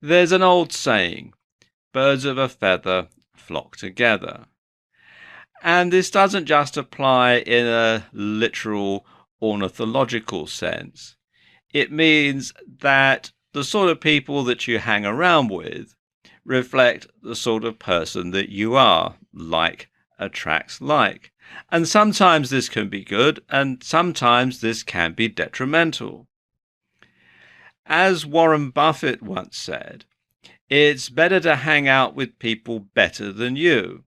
There's an old saying, birds of a feather flock together. And this doesn't just apply in a literal ornithological sense. It means that the sort of people that you hang around with reflect the sort of person that you are. Like attracts like. And sometimes this can be good, and sometimes this can be detrimental. As Warren Buffett once said, it's better to hang out with people better than you.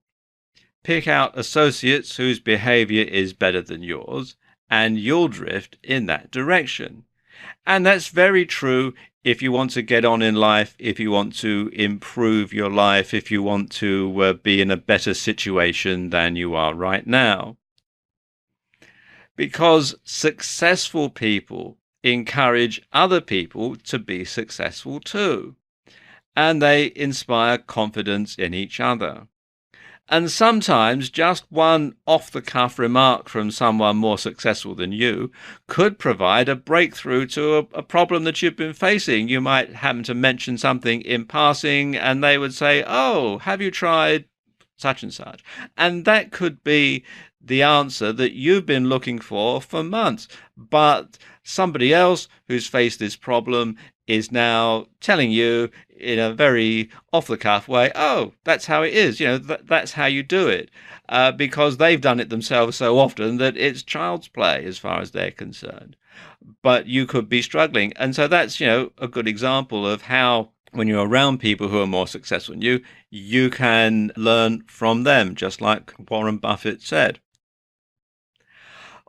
Pick out associates whose behavior is better than yours, and you'll drift in that direction. And that's very true if you want to get on in life, if you want to improve your life, if you want to be in a better situation than you are right now. Because successful people encourage other people to be successful too, and they inspire confidence in each other. And sometimes just one off-the-cuff remark from someone more successful than you could provide a breakthrough to a problem that you've been facing. You might happen to mention something in passing, and they would say, "Oh, have you tried such and such?" And that could be the answer that you've been looking for months. But somebody else who's faced this problem is now telling you in a very off-the-cuff way, "Oh, that's how it is. That's how you do it," because they've done it themselves so often that it's child's play as far as they're concerned. But you could be struggling. And so that's, a good example of how when you're around people who are more successful than you can learn from them, just like Warren Buffett said.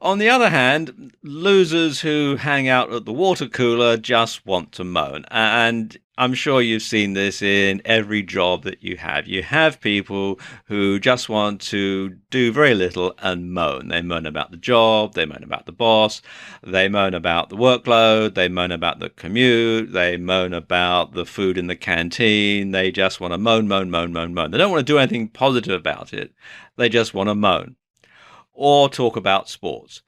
On the other hand, losers who hang out at the water cooler just want to moan. And I'm sure you've seen this in every job that you have. You have people who just want to do very little and moan. They moan about the job, they moan about the boss, they moan about the workload, they moan about the commute, they moan about the food in the canteen. They just want to moan, moan, moan, moan, moan. They don't want to do anything positive about it. They just want to moan or talk about sports.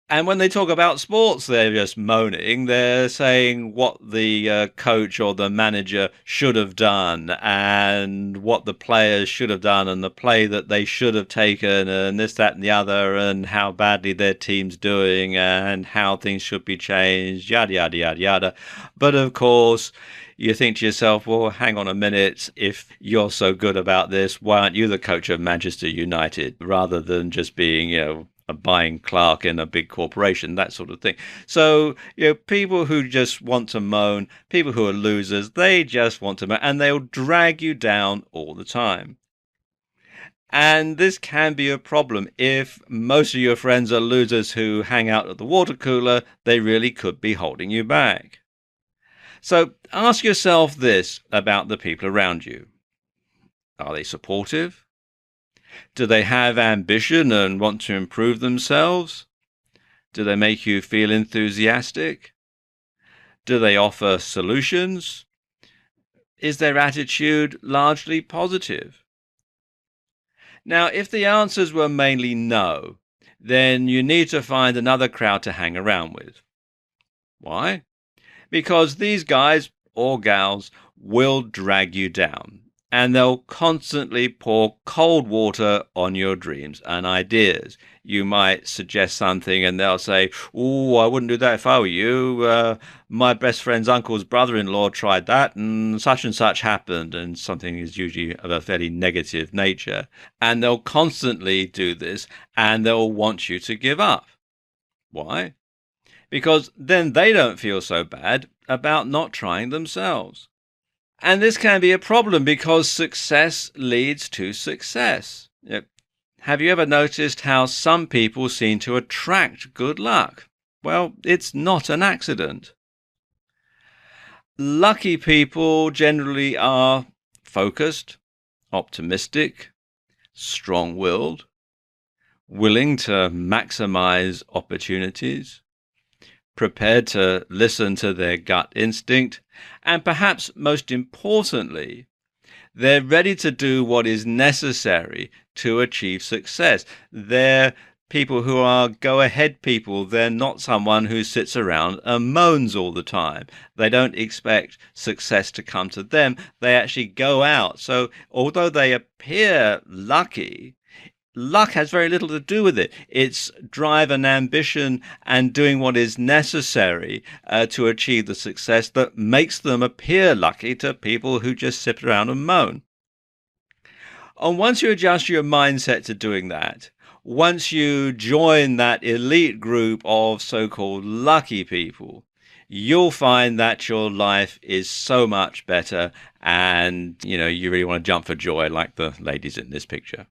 And when they talk about sports, they're just moaning. They're saying what the coach or the manager should have done and what the players should have done and the play that they should have taken and this, that, and the other and how badly their team's doing and how things should be changed, yada, yada, yada, yada. But of course, you think to yourself, well, hang on a minute, if you're so good about this, why aren't you the coach of Manchester United rather than just being, a buying clerk in a big corporation, that sort of thing. So, people who just want to moan, people who are losers, they just want to moan, and they'll drag you down all the time. And this can be a problem. If most of your friends are losers who hang out at the water cooler, they really could be holding you back. So ask yourself this about the people around you. Are they supportive? Do they have ambition and want to improve themselves? Do they make you feel enthusiastic? Do they offer solutions? Is their attitude largely positive? Now, if the answers were mainly no, then you need to find another crowd to hang around with. Why? Because these guys or gals will drag you down. And they'll constantly pour cold water on your dreams and ideas. You might suggest something and they'll say, "Oh, I wouldn't do that if I were you. My best friend's uncle's brother-in-law tried that and such happened." And something is usually of a fairly negative nature. And they'll constantly do this and they'll want you to give up. Why? Because then they don't feel so bad about not trying themselves. And this can be a problem because success leads to success. Have you ever noticed how some people seem to attract good luck? Well, it's not an accident. Lucky people generally are focused, optimistic, strong-willed, willing to maximize opportunities, prepared to listen to their gut instinct, and perhaps most importantly, they're ready to do what is necessary to achieve success. They're people who are go-ahead people. They're not someone who sits around and moans all the time. They don't expect success to come to them. They actually go out. So although they appear lucky, luck has very little to do with it. It's drive and ambition and doing what is necessary to achieve the success that makes them appear lucky to people who just sit around and moan. And once you adjust your mindset to doing that, once you join that elite group of so-called lucky people, you'll find that your life is so much better and, you really want to jump for joy like the ladies in this picture.